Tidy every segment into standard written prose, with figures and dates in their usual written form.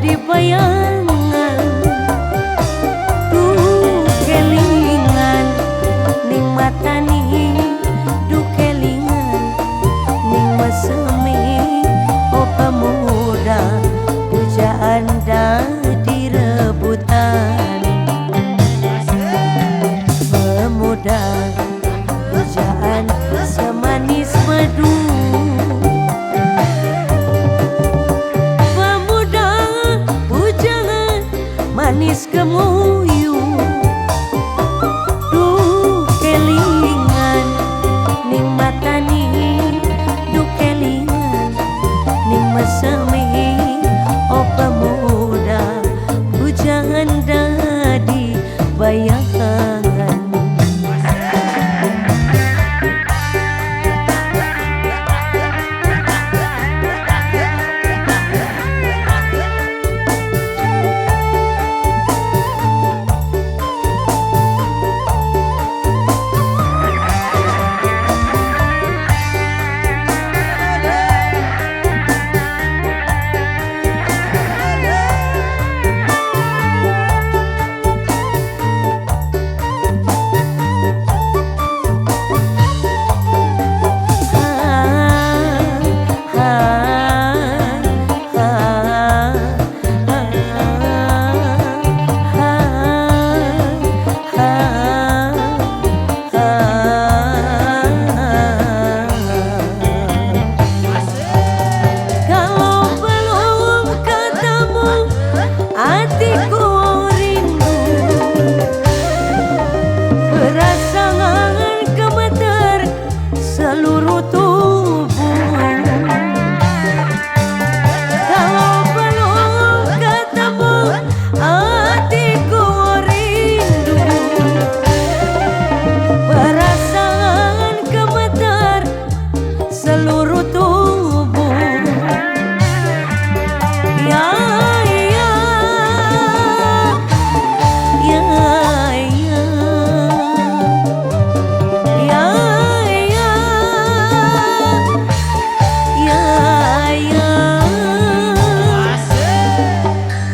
dadi bayangan. Duh kelingan ning matani, duh kelingan ning mesemi. Oh pemuda pujaan dadi rebutan, pemuda pujaan semanis madu. Pemuda pujaan manis kemuyu. Duh kelingan ning matani, duh kelingan ning mesemi. Oh pemuda pujaan dadi bayangan.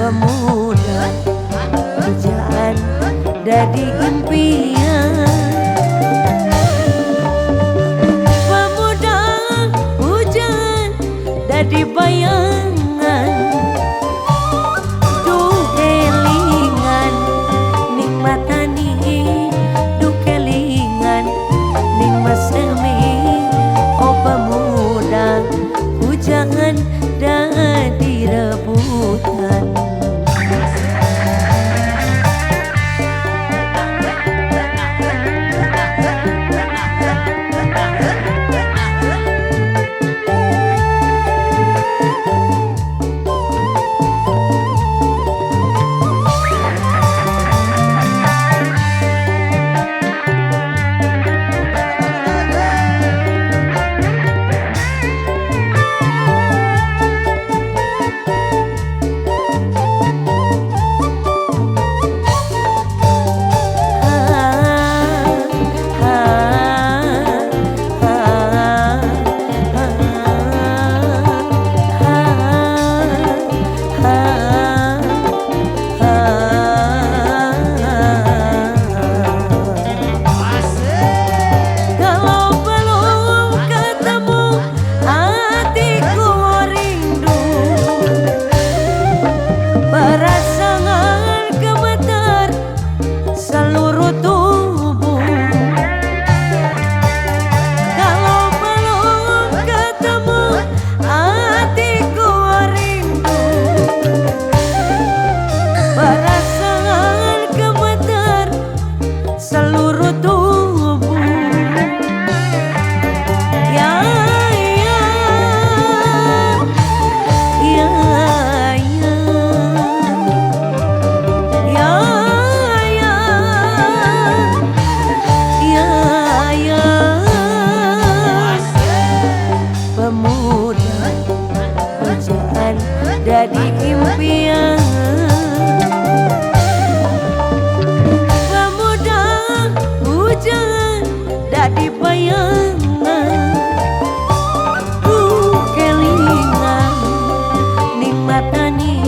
Pemuda pujaan dadi impian, pemuda pujaan dadi bayangan. Duh kelingan ning matani, duh kelingan ning mesemi. Oh pemuda pujaan dadi rebutan. Jadi impian pemuda hujan dadi bayangan. Kelingan ning matani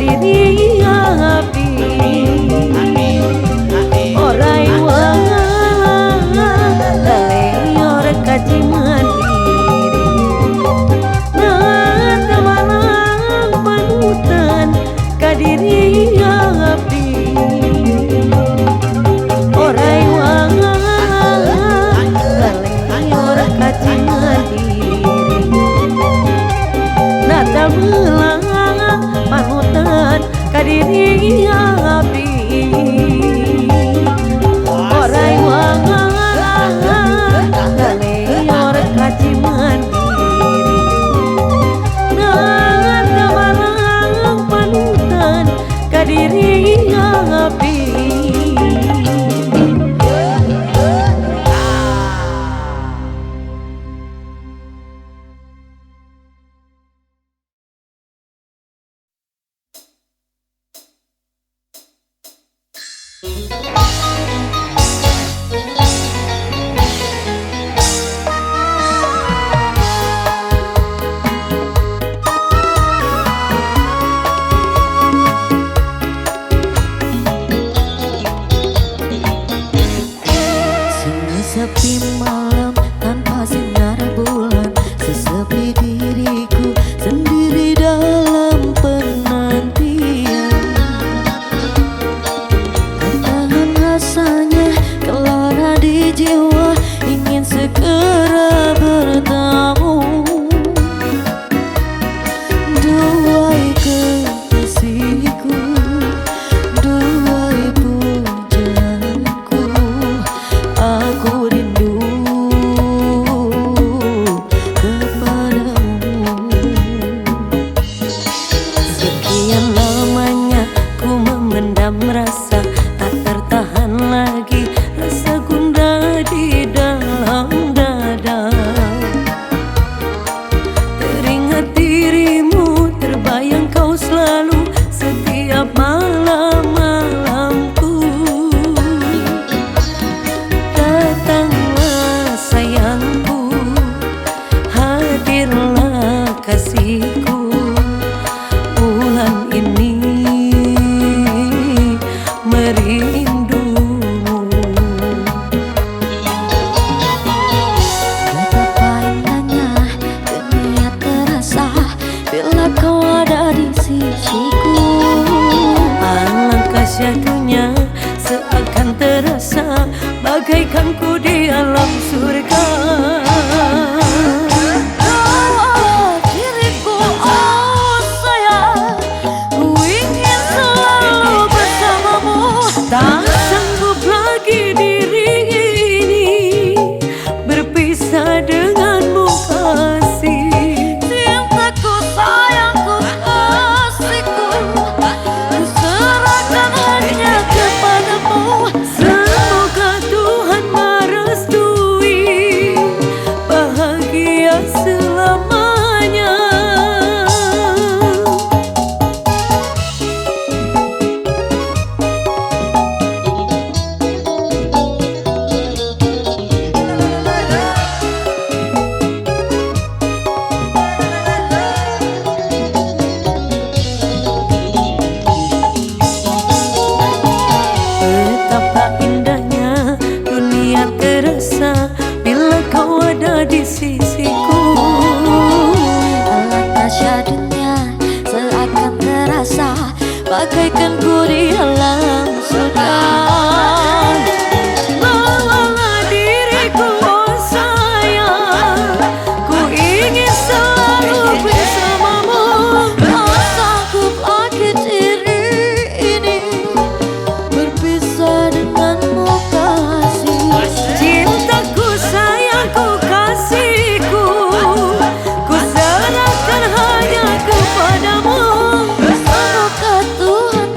kadiri api orai wang laleyor kaji mandiri nah tamalang panutan kadiri api orai wang laleyor kaji mandiri nah tamalang panutan kadiri api orai wang laleyor kaji mandiri nah tamalang panutan kadiri api. Sepi malam tanpa sinar bulan, sesepi diriku sendiri dalam penantian. Tahan rasanya kelana di jiwa, ingin segera bertemu. Duhai kekasihku, duhai pujaanku, aku rindu kepadamu. Sekian lamanya ku memendam rasa, tak tertahan lagi rasa gundah di dalam dada. Teringat dirimu, terbayang kau selalu setiap malam-malamku. Datanglah sayangku, hadirlah kasihku, bulan ini merindumu. Betapa indahnya dunia terasa bila kau ada di sisiku. Alangkah syahdunya seakan terasa bagaikan ku di alam surga. Bawalah diriku, oh sayang, ku ingin selalu bersamamu. Tak sanggup lagi diri ini berpisah denganmu kasih. Cintaku, sayangku, kasihku, ku serahkan hanya kepadamu. Semoga Tuhan merestui bahagia selamanya. Betapa indahnya dunia terasa bila kau ada di sisiku. Alangkah syahdunya seakan terasa bagaikan ku di alam surga. Bawalah diriku, oh sayang, ku ingin selalu bersamamu. Tak sanggup lagi diri ini berpisah denganmu kasih. Cintaku, sayangku, kasihku, ku serahkan hanya kepadamu. Semoga Tuhan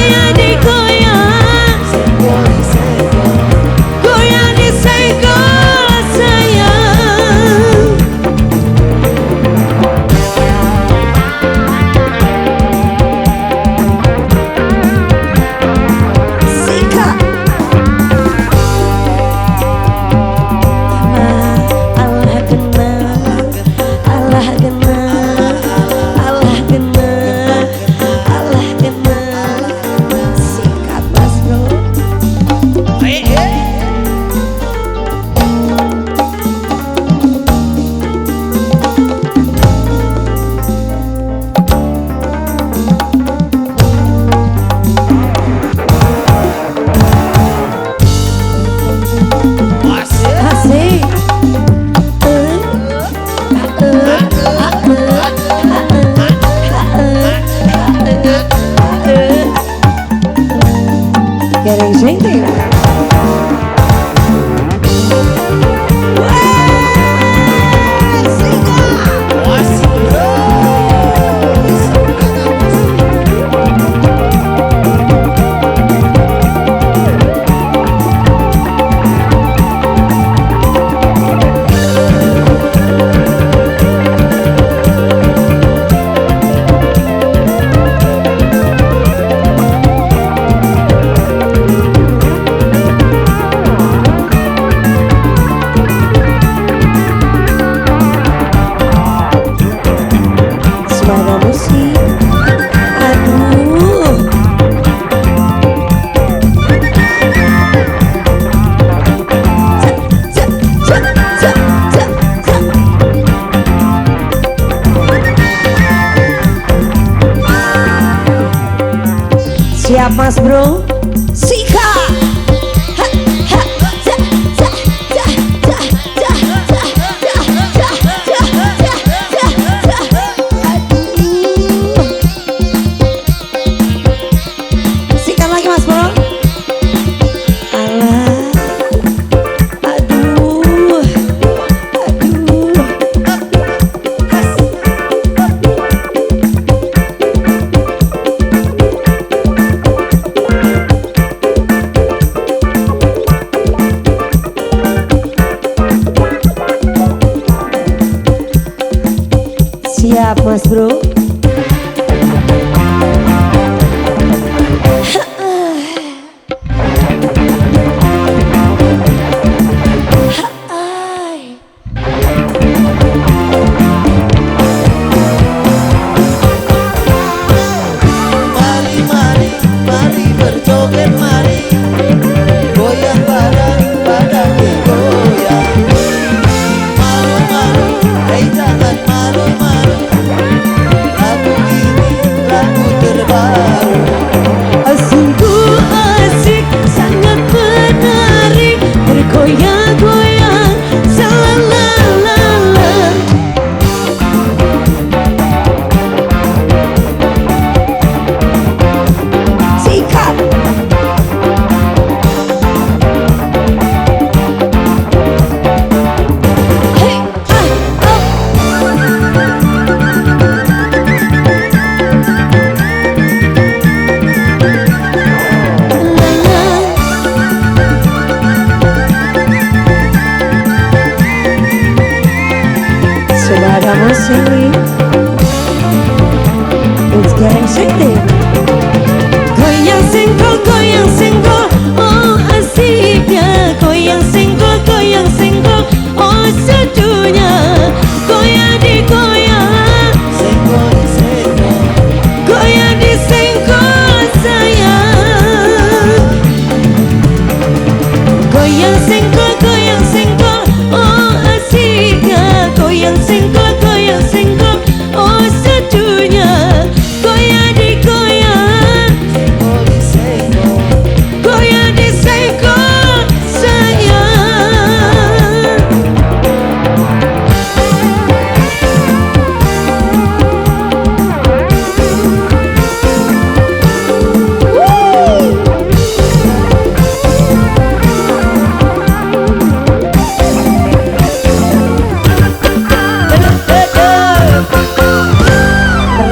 goyang digoyang, goyang disenggol sayang. Sika Allah kena, Allah kena, Allah kena, Allah kena. Sikat mas bro. Asik. Querem gente? Suara musik, aduh. Siap mas bro? Sika. Sikat lagi mas bro. Alah, aduh, aduh. Siap mas bro. Mari, mari, mari berjoget mari, goyang badan, badan digoyang. Malu, malu, hei jangan malu, malu. Lagu ini lagu terbaru. Sungguh asik, sangat menarik, bergoyang-goyang, salalala. Sikat. Hey, sudah ada musik. It's getting shifty. Goyang senggol, oh asiknya. Goyang senggol, oh sedunya. Goyang digoyang, Senggol, senggol, goyang disenggol sayang. Goyang senggol, oh asiknya. Goyang senggol, oh sedunya. Goyang digoyang, senggol, goyang disenggol sayang.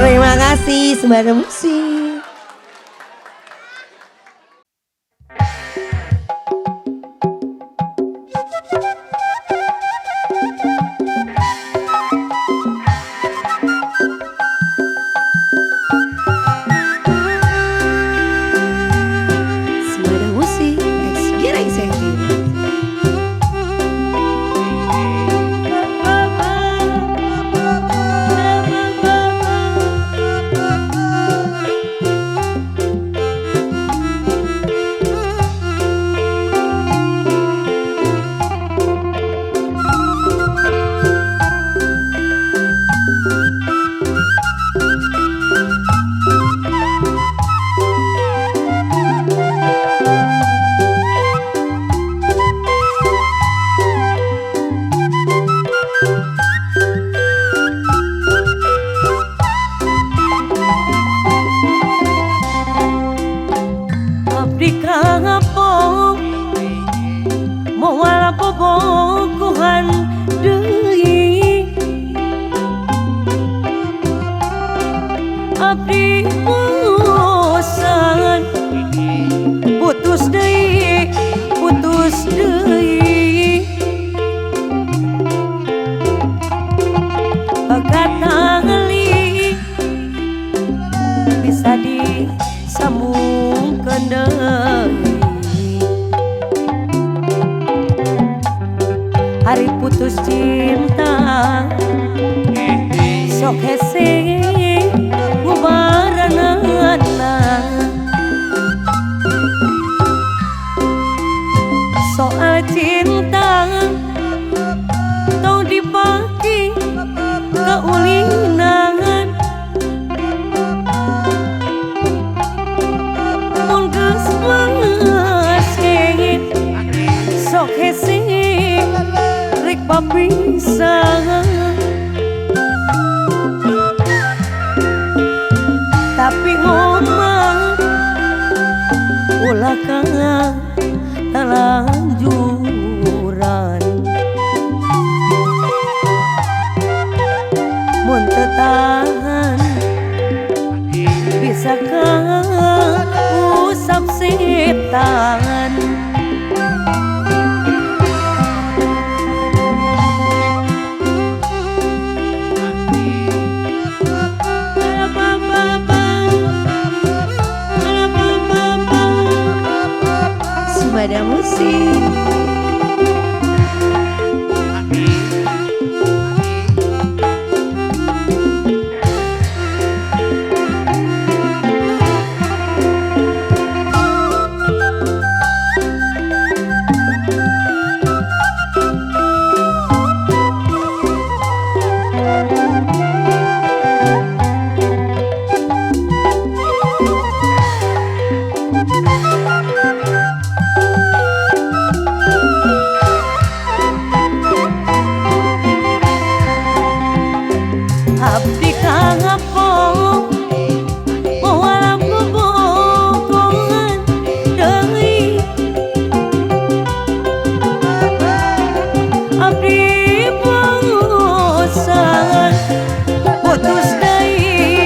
Terima kasih Sembara Musik. bosan putus deui Pagatali bisa disambungkeun deui hari putus cinta sok hese ngubaranana soal cinta tong dibagi keulingan mun geus masih sok hese rek papisah tapi ngomong ulah ka talanjuran mun teu tahan bisa ka usap setan Pada musik abdi kangapong walam bobogohan deui abdi bosan putus deui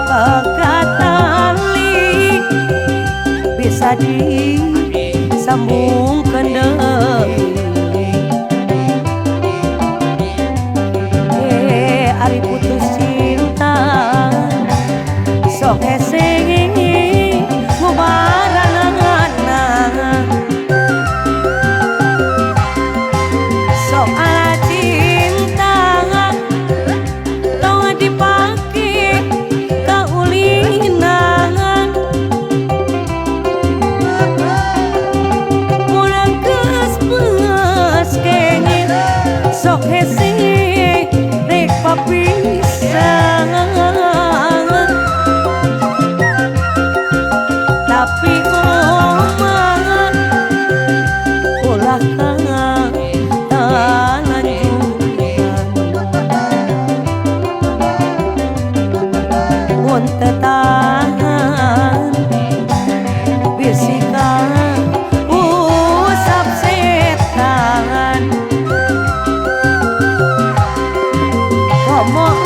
pagatali bisa disambungkeun deui ari putus cinta sok hese ngubaranana soal cinta tong dipake kaulinan sok hese rek papisah tapi ngomong ulah ka talanjuran mun teu tahan bisikan usap setan ngomong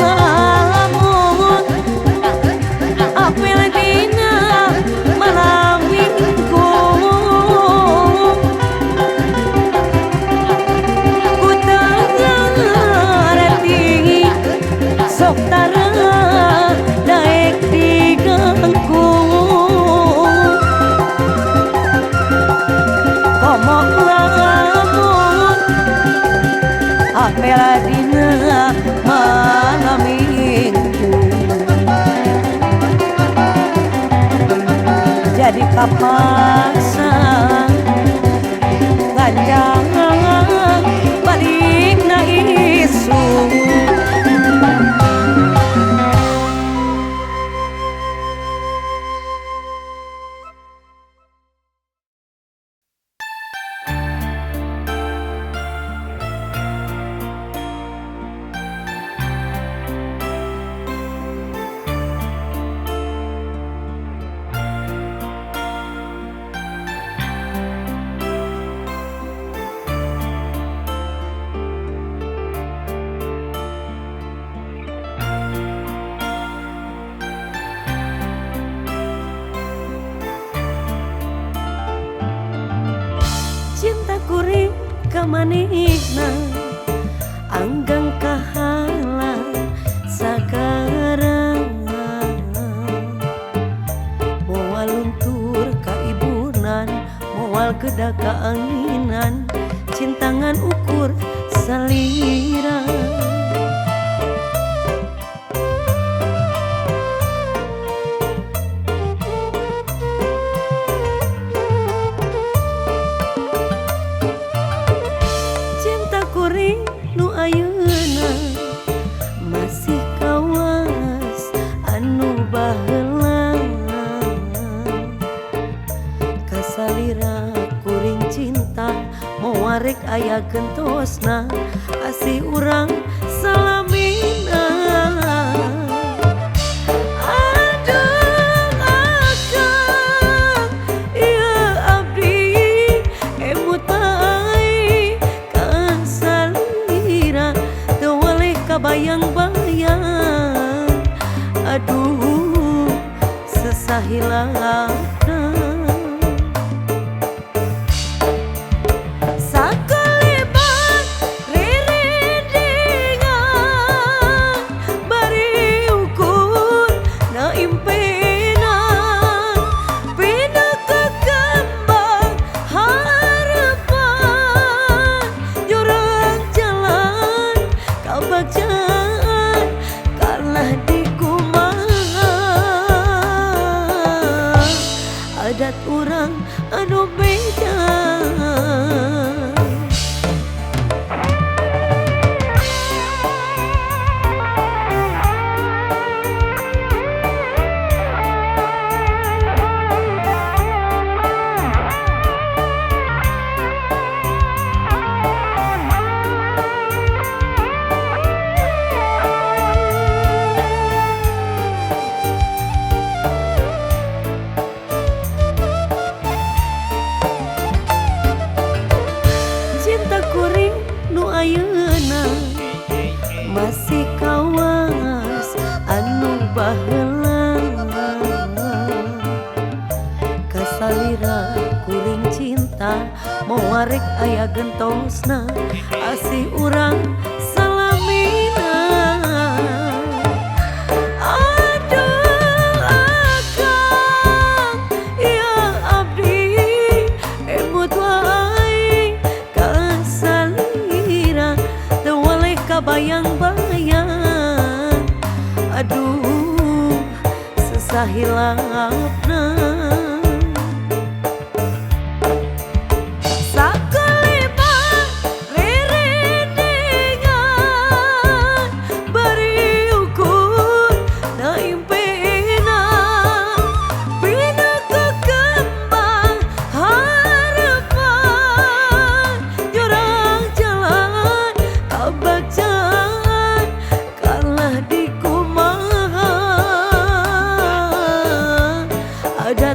apel dina malam minggu ku teu ngarti sok tara daek diganggu ngomong apel dina malam minggu jadi kapaksa ganjang balik na isu manehna anggang kahala sagarang moal luntur ka ibunan moal geda kaanginan cintangan ukur salira nu ayeuna masih kawas anu baheula kasalira kuring cinta moarek aya gentosna asih urang salamina bayang-bayang aduh sesahilana sakalibat riringan bari ukur na impena pina kekembang harapan jurang jalan kabagja adat orang anu beda ayeuna masih kawas anu baheula kasalira kuring cinta moarek aya gentosna asih urang salamina aduh akang ya abdi emut wae bayang-bayang aduh sesahilapna sakalibat riringan bari ukur na impena bina kekembang harapan jurang jalan kabagja ada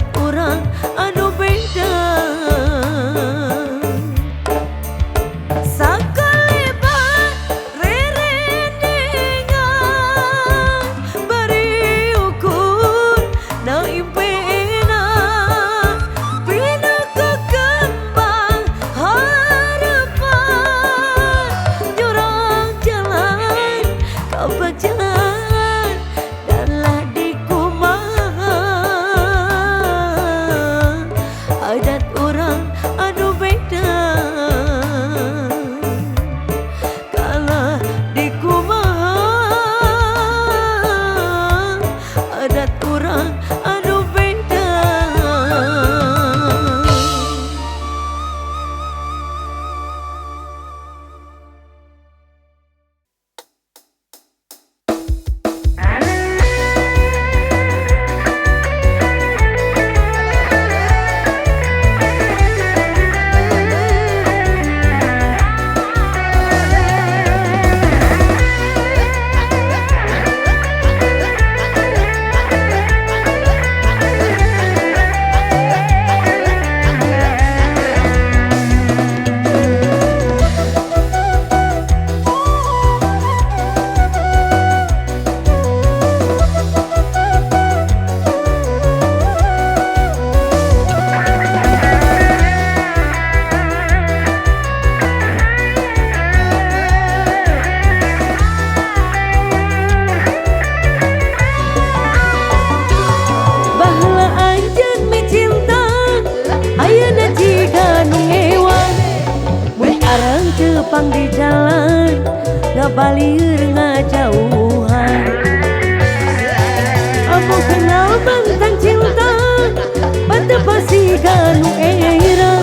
ngabalir ngajauhan. Aku kenal mantan cinta pada pasti ganu era,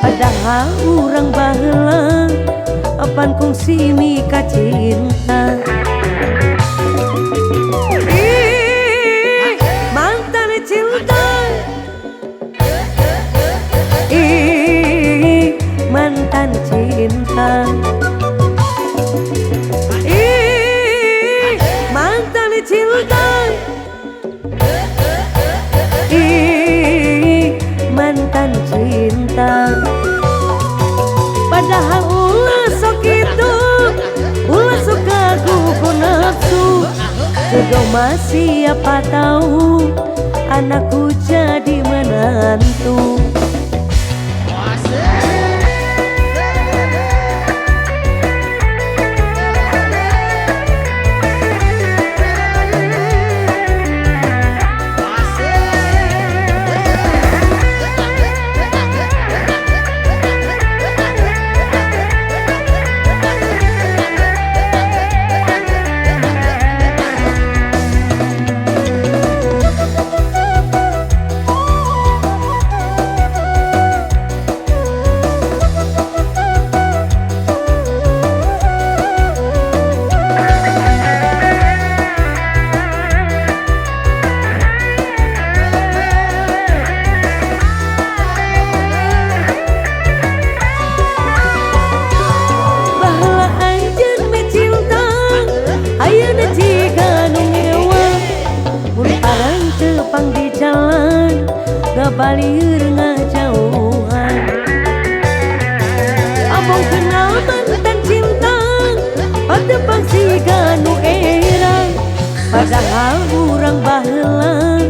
padahal urang baheula apan kongsi mika cinta. Mantan cinta, mantan cinta, mantan cinta, mantan cinta. Padahal ulah sok itu, ulah suka gugu nafsu. Jodoh masih apa tahu, anakku jadi menantu. Ngabalir ngajauhan. Abang kenal mantan cinta pada pasti ganu era, padahal urang baheula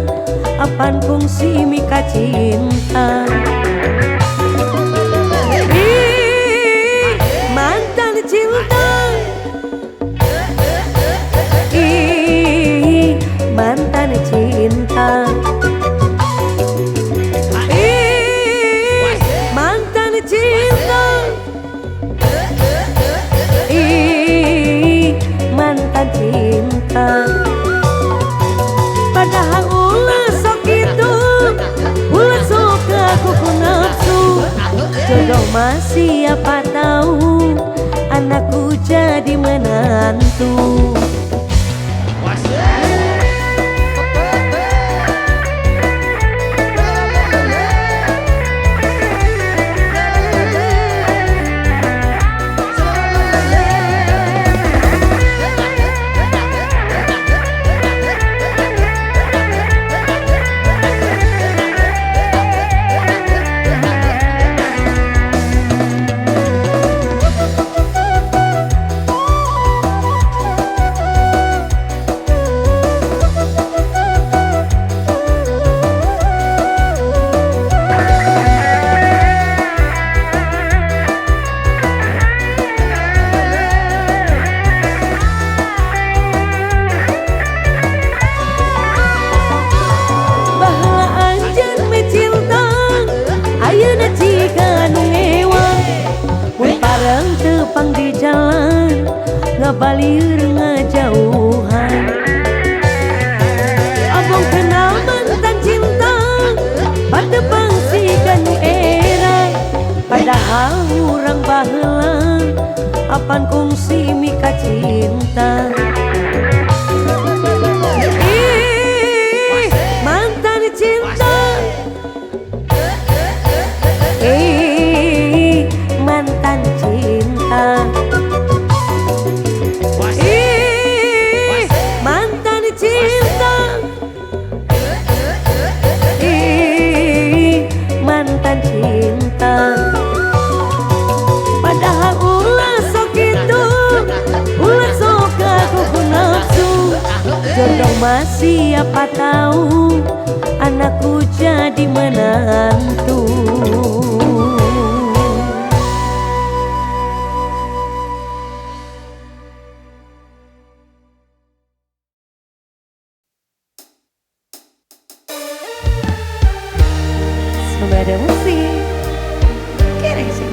apan kongsi mika cinta. Mantan cinta, mantan cinta, mantan cinta, mantan cinta. Padahal ulah sok itu, ulah suka kuku nafsu. Jodoh masih apa tahu, anakku jadi menantu. Tepang di jalan ngabalir ngajauhan. Abang kenal mantan cinta pada pangsi ganu era, padahal urang baheula apan kongsi mika cinta. Mantan cinta, mantan cinta, mantan cinta, mantan cinta. Padahal ulah sok itu, ulah suka kuku nafsu. Jodoh masih apa tahu, anakku jadi menantu. Ada musik kira sih.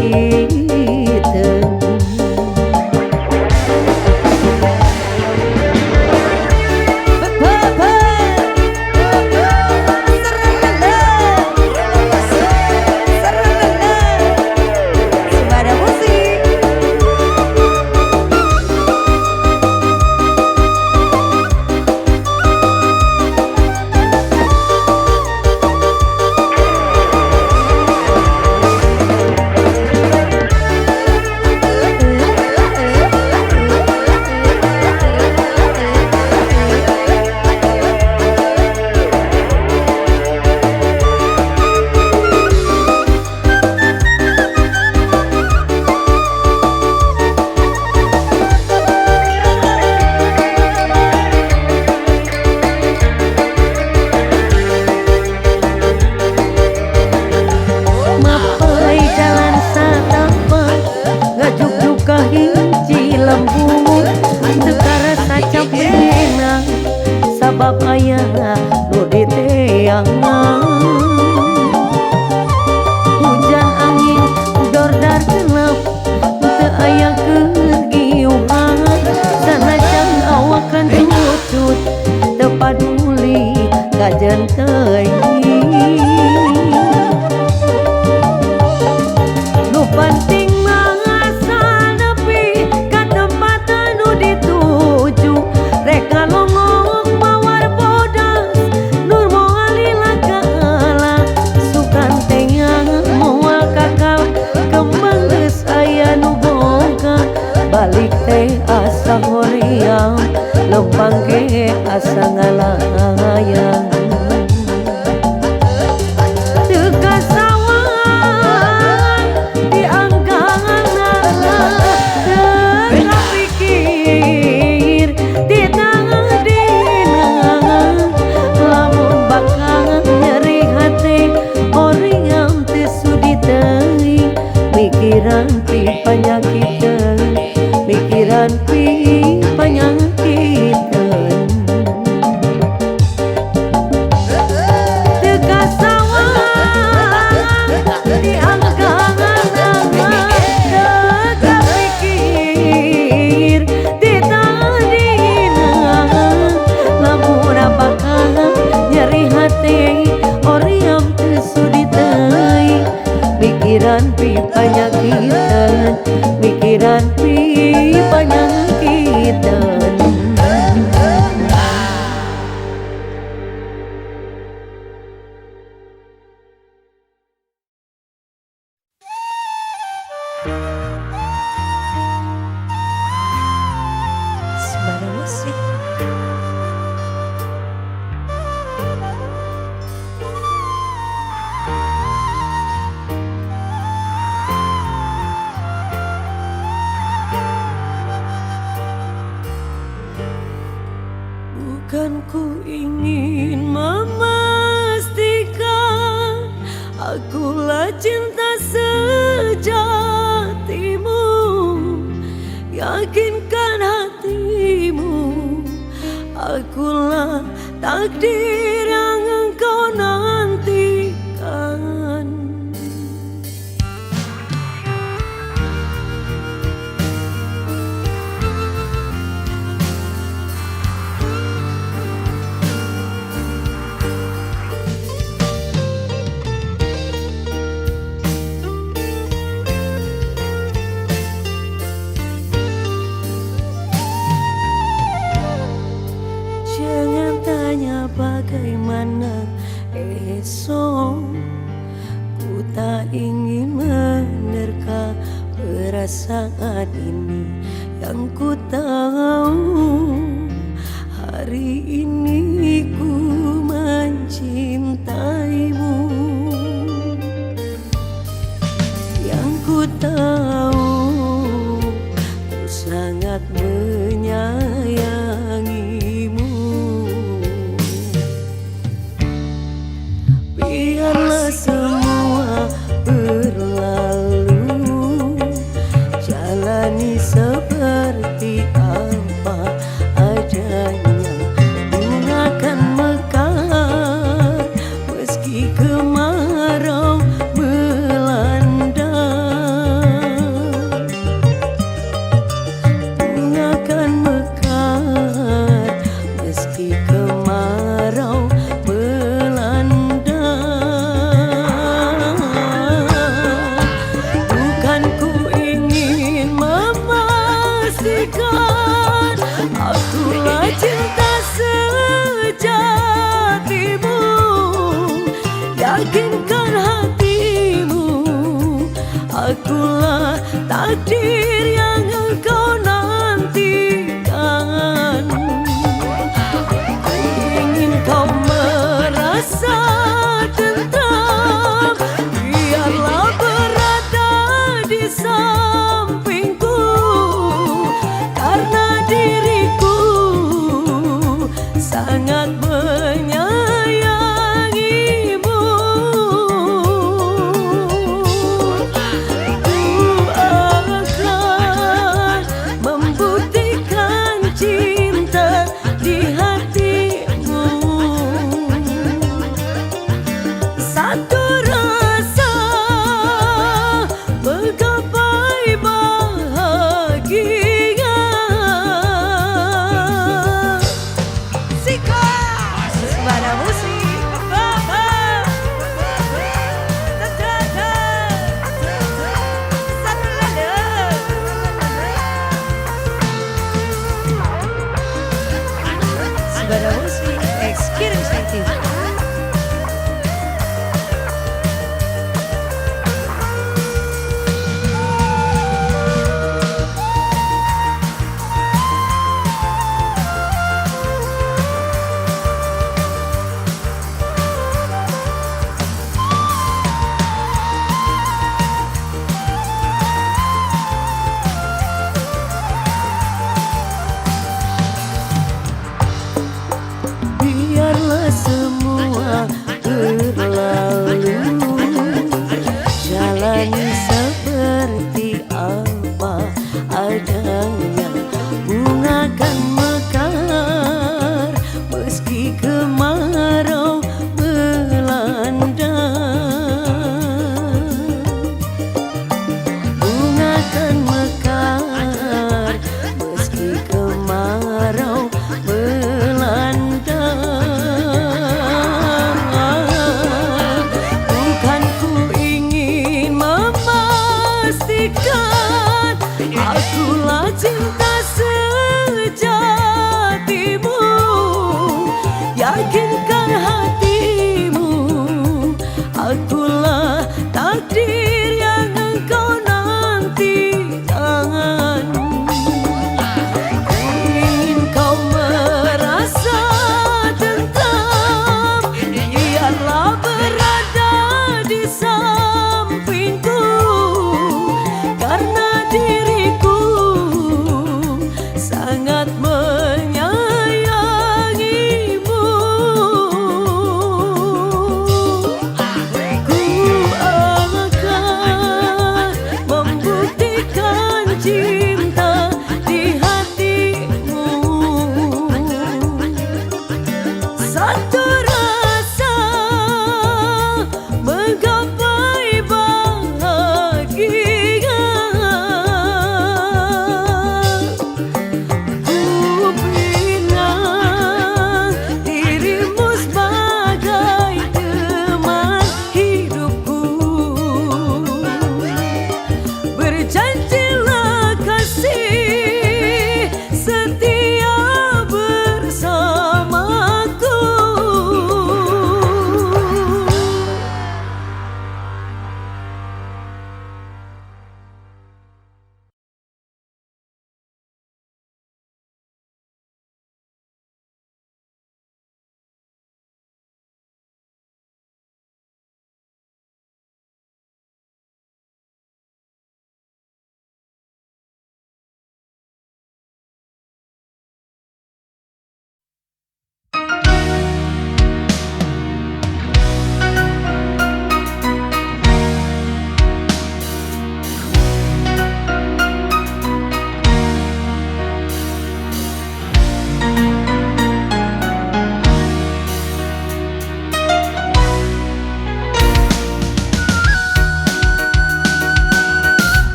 citeung. Sabab aya nu di teangan hujan angin dordar genep teu aya kegiuhan sanajan awakan cucut teu paduli kajen teuing nu penting mah asal nepi ka tempat anu dituju rek ngalongok balik teh asa hoream lempang ge asa ngalayang teu kasawang di anggangan teu kapikir di tengah dina lamun bakal nyeri hati hoream teu sudi teuing mikiran ti panyakiteun pikiran pi panyakiteun teu kasawang di anggangan teu kapikir di tadina lamun bakal nyeri hati hoream teu sudi teuing pikiran pi panyakiteun pikiran pi panyakiteun. Semana musik. Bukan ku ingin memastikan akulah cinta sejatimu, yakinkan hatimu akulah takdir yang engkau nantikan. Jangan tanya bagaimana esok, ku tak ingin menerka perasaan ini. Yang ku tahu hari ini ku mencintaimu. Yang ku tahu ku sangat menyayangimu. Biarlah semua berlalu, jalani seperti apa Akulah cinta sejatimu, yakinkan hatimu. Akulah takdir yang engkau nantikan. Ingin kau merasa tentram, biarlah berada di sampingku, karena diriku sangat menyayangimu. Ku akan membuktikan cinta di hatimu. Satu rasa menggapai bahagia. Sikos Sembada Musik Baba. Sembada Musik Experience Active. Biarlah semua berlalu, jalani seperti apa adanya. Bunga kan mekar meski kemarau melanda. Bunga kan mekar meski kemarau melanda. Bukan ku ingin memastikan akulah cinta sejatimu, yakinkan hatimu. Akulah takdir yang engkau nantikan. Ingin kau merasa tentram, biarlah berada di sampingku, karena diriku sangat menyayangimu. Ku akan membuktikan cinta di hatimu. Satu rasa menggapai bahagia. Ku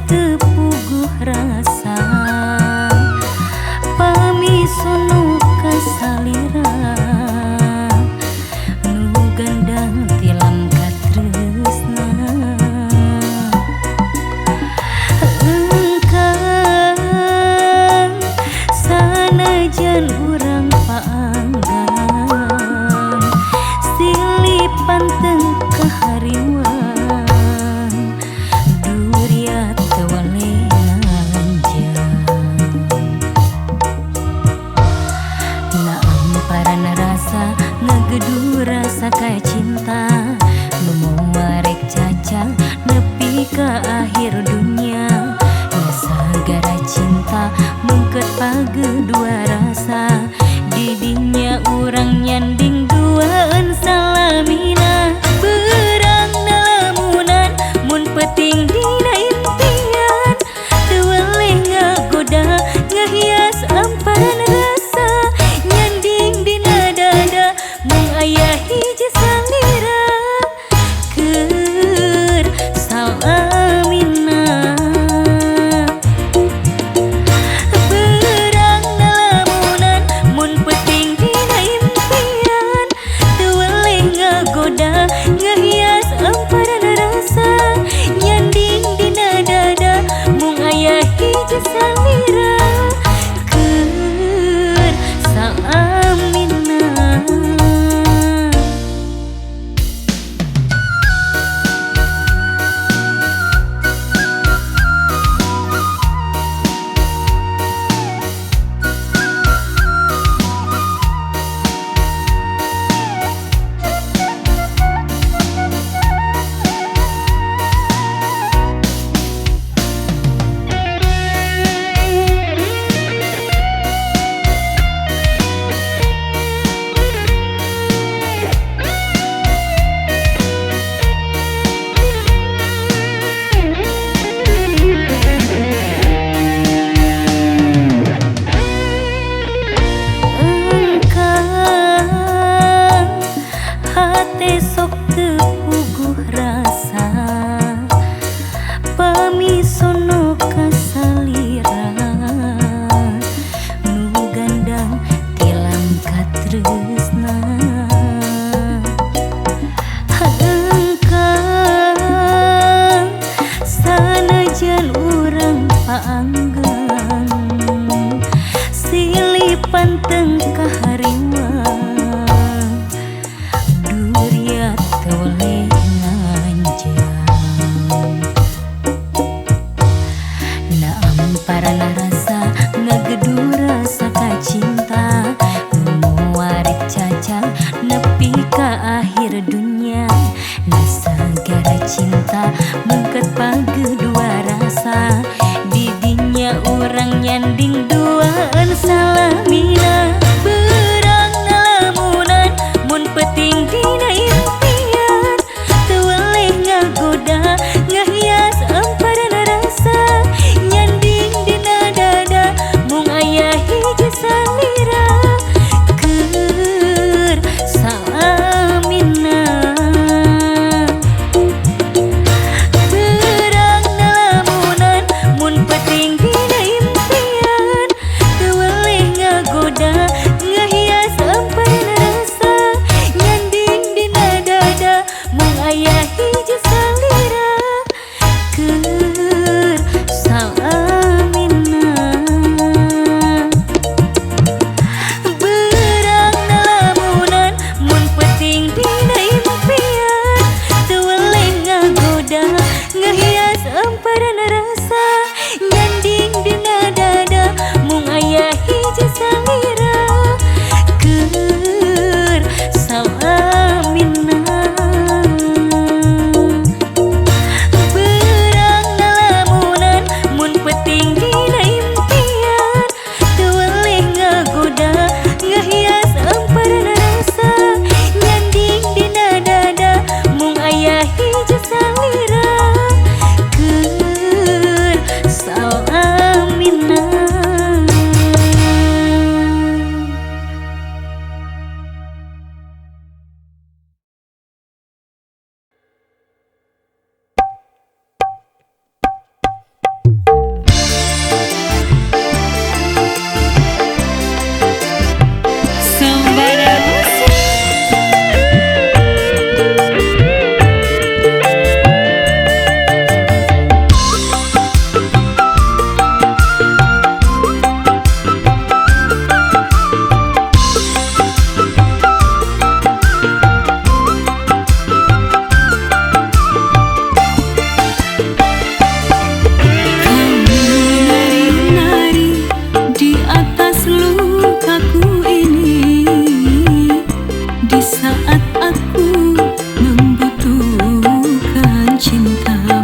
tepuguh rasa pamisono kasalira nu gandang tilam katresna engkang sanajan urang paanggan silih panteng kahariwan duriat tewalengan naam rasa ngegedu rasa kaya cinta memuarek caca nepi ke akhir dunia ya sagara cinta mengket pagedua rasa didinya urang nyanding duaan salamina berang nalamunan mun peting dina impian teweleh ngagoda ngahias amparan rasa nyanding dina dada mung aya hiji salira keur salamina cinta.